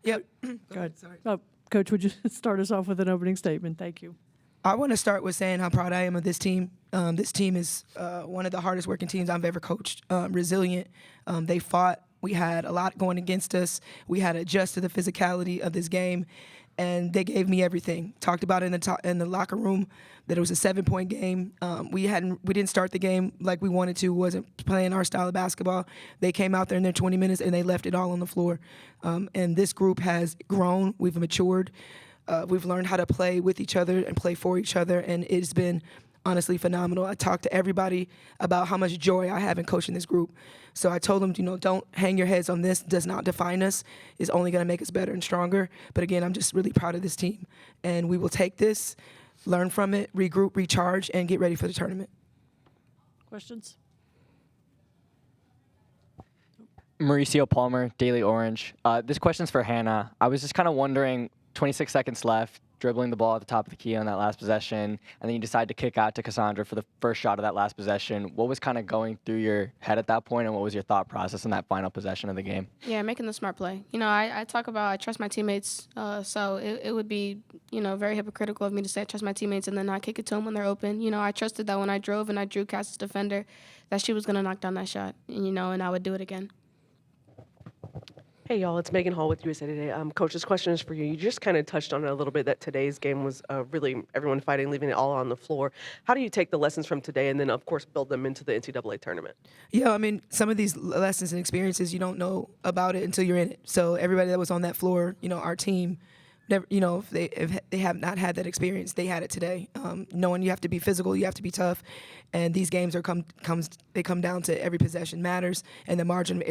Yep. Go ahead. Sorry. Coach, would you start us off with an opening statement? Thank you. I want to start with saying how proud I am of this team. This team is one of the hardest working teams I've ever coached. Resilient. They fought. We had a lot going against us. We had to adjust to the physicality of this game, and they gave me everything. Talked about it in the locker room that it was a 7-point game. We didn't start the game like we wanted to. Wasn't playing our style of basketball. They came out there in their 20 minutes and they left it all on the floor. And this group has grown. We've matured. We've learned how to play with each other and play for each other, and it's been honestly phenomenal. I talked to everybody about how much joy I have in coaching this group. So I told them, don't hang your heads on this. It does not define us. It's only going to make us better and stronger. But again, I'm just really proud of this team, and we will take this, learn from it, regroup, recharge, and get ready for the tournament. Questions? Mauricio Palmer, Daily Orange. This question's for Hannah. I was just kind of wondering, 26 seconds left, dribbling the ball at the top of the key on that last possession, and then you decide to kick out to Cassandra for the first shot of that last possession. What was kind of going through your head at that point, and what was your thought process in that final possession of the game? Yeah, making the smart play. I talk about I trust my teammates, so it would be, very hypocritical of me to say I trust my teammates and then not kick it to them when they're open. I trusted that when I drove and I drew Cass's defender, that she was going to knock down that shot, and I would do it again. Hey, y'all, it's Megan Hall with USA Today. Coach, this question is for you. You just kind of touched on it a little bit, that today's game was really everyone fighting, leaving it all on the floor. How do you take the lessons from today and then, of course, build them into the NCAA tournament? Yeah, some of these lessons and experiences, you don't know about it until you're in it. So everybody that was on that floor, our team, never, if they have not had that experience, they had it today. Knowing you have to be physical, you have to be tough, and these games come down to every possession matters, and the margin of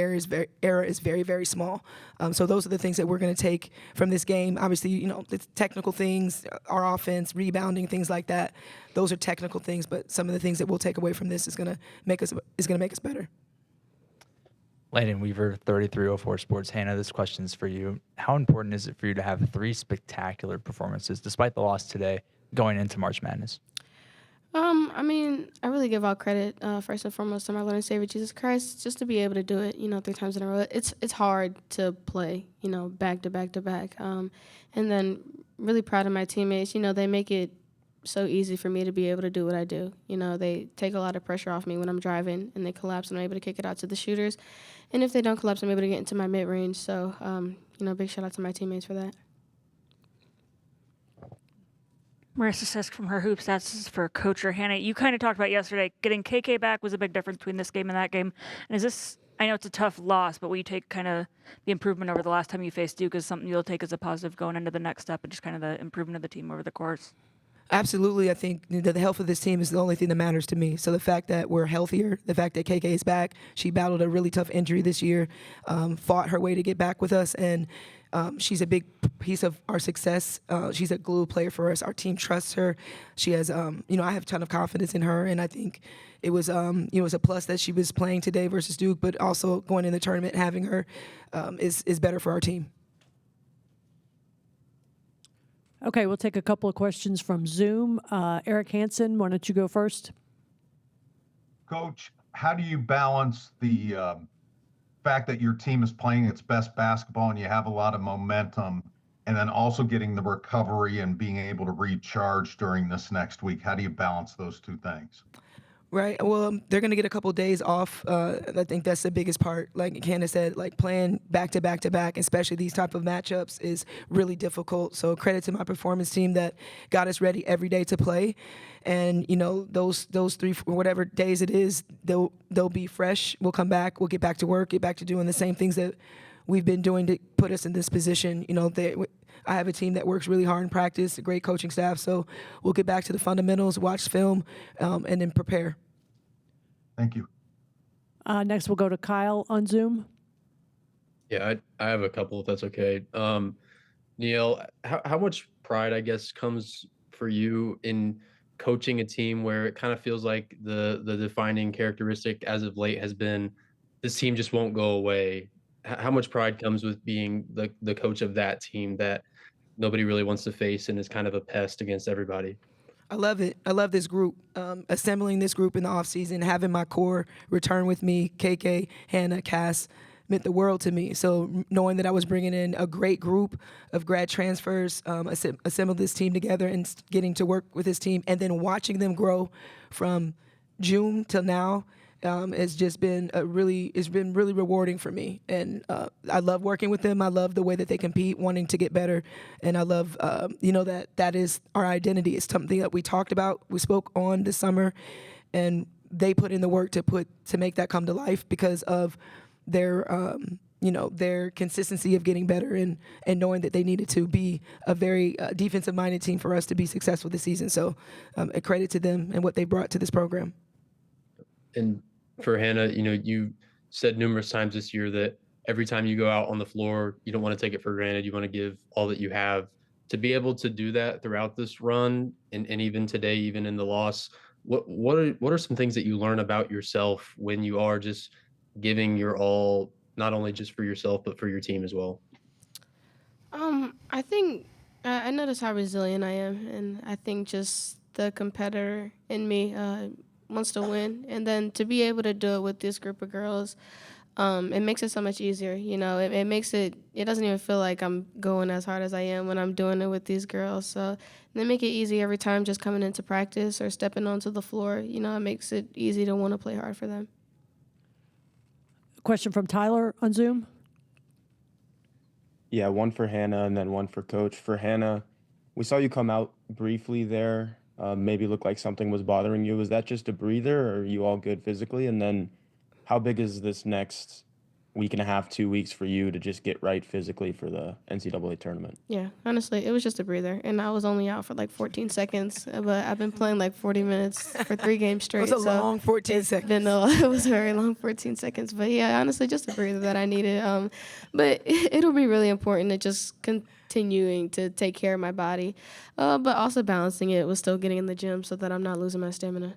error is very, very small. So those are the things that we're going to take from this game. Obviously, the technical things, our offense, rebounding, things like that. Those are technical things, but some of the things that we'll take away from this is going to make us better. Landon Weaver, 3304 Sports. Hannah, this question is for you. How important is it for you to have 3 spectacular performances, despite the loss today, going into March Madness? I really give all credit, first and foremost, to my Lord and Savior, Jesus Christ, just to be able to do it, 3 times in a row. It's hard to play, back to back to back. And then really proud of my teammates. They make it so easy for me to be able to do what I do. They take a lot of pressure off me when I'm driving, and they collapse, and I'm able to kick it out to the shooters. And if they don't collapse, I'm able to get into my mid-range. So, big shout out to my teammates for that. Marissa Sisk from Her Hoops. That's for Coach or Hannah. You kind of talked about yesterday, getting KK back was a big difference between this game and that game. And is this, I know it's a tough loss, but will you take kind of the improvement over the last time you faced Duke as something you'll take as a positive going into the next step and just kind of the improvement of the team over the course? Absolutely. I think the health of this team is the only thing that matters to me. So the fact that we're healthier, the fact that KK is back, she battled a really tough injury this year, fought her way to get back with us, and she's a big piece of our success. She's a glue player for us. Our team trusts her. She has, I have a ton of confidence in her, and I think it was a plus that she was playing today versus Duke, but also going in the tournament, having her is better for our team. Okay, we'll take a couple of questions from Zoom. Eric Hansen, why don't you go first? Coach, how do you balance the fact that your team is playing its best basketball and you have a lot of momentum, and then also getting the recovery and being able to recharge during this next week? How do you balance those 2 things? Right. Well, they're going to get a couple days off. I think that's the biggest part. Like Hannah said, like playing back to back to back, especially these type of matchups, is really difficult. So credit to my performance team that got us ready every day to play. And those 3 whatever days it is, they'll be fresh. We'll come back. We'll get back to work. Get back to doing the same things that we've been doing to put us in this position. I have a team that works really hard in practice, a great coaching staff, so we'll get back to the fundamentals, watch film, and then prepare. Thank you. Next, we'll go to Kyle on Zoom. Yeah, I have a couple, if that's okay. Niele, how much pride, I guess, comes for you in coaching a team where it kind of feels like the defining characteristic as of late has been this team just won't go away? How much pride comes with being the coach of that team that nobody really wants to face and is kind of a pest against everybody? I love it. I love this group. Assembling this group in the offseason, having my core return with me, KK, Hannah, Cass, meant the world to me. So knowing that I was bringing in a great group of grad transfers, assembled this team together and getting to work with this team, and then watching them grow from June till now has just been really rewarding for me. And I love working with them. I love the way that they compete, wanting to get better, and I love that is our identity. It's something that we talked about, we spoke on this summer, and they put in the work to make that come to life because of their consistency of getting better and knowing that they needed to be a very defensive-minded team for us to be successful this season. So a credit to them and what they brought to this program. And for Hannah, you said numerous times this year that every time you go out on the floor, you don't want to take it for granted. You want to give all that you have. To be able to do that throughout this run and even today, even in the loss, what are some things that you learn about yourself when you are just giving your all, not only just for yourself, but for your team as well? I think I notice how resilient I am, and I think just the competitor in me wants to win, and then to be able to do it with this group of girls, it makes it so much easier. It makes it doesn't even feel like I'm going as hard as I am when I'm doing it with these girls. So they make it easy every time just coming into practice or stepping onto the floor. It makes it easy to want to play hard for them. Question from Tyler on Zoom. Yeah, one for Hannah and then one for Coach. For Hannah, we saw you come out briefly there, maybe look like something was bothering you. Was that just a breather, or are you all good physically? And then how big is this next week and a half, 2 weeks for you to just get right physically for the NCAA tournament? Yeah, honestly, it was just a breather, and I was only out for like 14 seconds, but I've been playing like 40 minutes for 3 games straight. It was a long 14 seconds. It was a very long 14 seconds, but yeah, honestly, just a breather that I needed. But it'll be really important to just continuing to take care of my body, but also balancing it with still getting in the gym so that I'm not losing my stamina.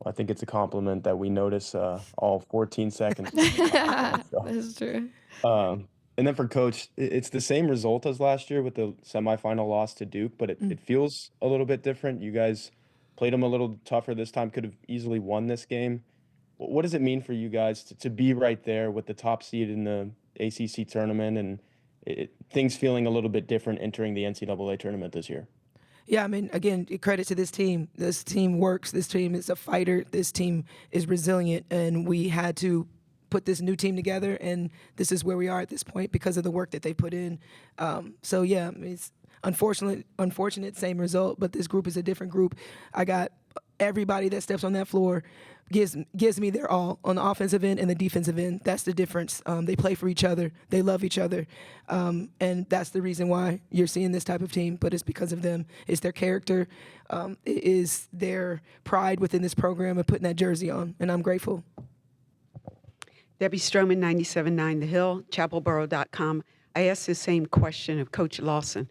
Well, I think it's a compliment that we notice all 14 seconds. That's true. And then for Coach, it's the same result as last year with the semifinal loss to Duke, but it feels a little bit different. You guys played them a little tougher this time, could have easily won this game. What does it mean for you guys to be right there with the top seed in the ACC tournament and things feeling a little bit different entering the NCAA tournament this year? Yeah, I mean, again, credit to this team. This team works. This team is a fighter. This team is resilient, and we had to put this new team together, and this is where we are at this point because of the work that they put in. So yeah, I mean, it's unfortunate, same result, but this group is a different group. I got everybody that steps on that floor gives me their all on the offensive end and the defensive end. That's the difference. They play for each other. They love each other. And that's the reason why you're seeing this type of team, but it's because of them. It's their character. It is their pride within this program of putting that jersey on, and I'm grateful. Debbie Stroman, 97.9 The Hill, chapelboro.com. I asked the same question of Coach Lawson.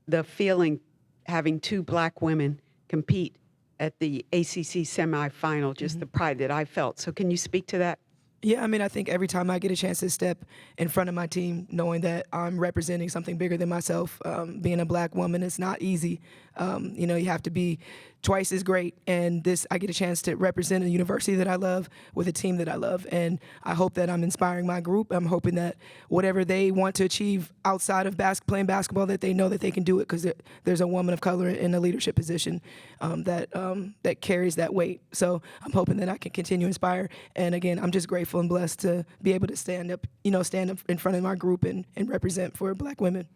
The feeling having 2 black women compete at the ACC semifinal, just the pride that I felt. So can you speak to that? Yeah, I mean, I think every time I get a chance to step in front of my team, knowing that I'm representing something bigger than myself, being a black woman, it's not easy. You have to be twice as great. And I get a chance to represent a university that I love with a team that I love. And I hope that I'm inspiring my group. I'm hoping that whatever they want to achieve outside of playing basketball, that they know that they can do it because there's a woman of color in a leadership position that carries that weight. So I'm hoping that I can continue to inspire. And again, I'm just grateful and blessed to be able to stand up in front of my group and represent for black women.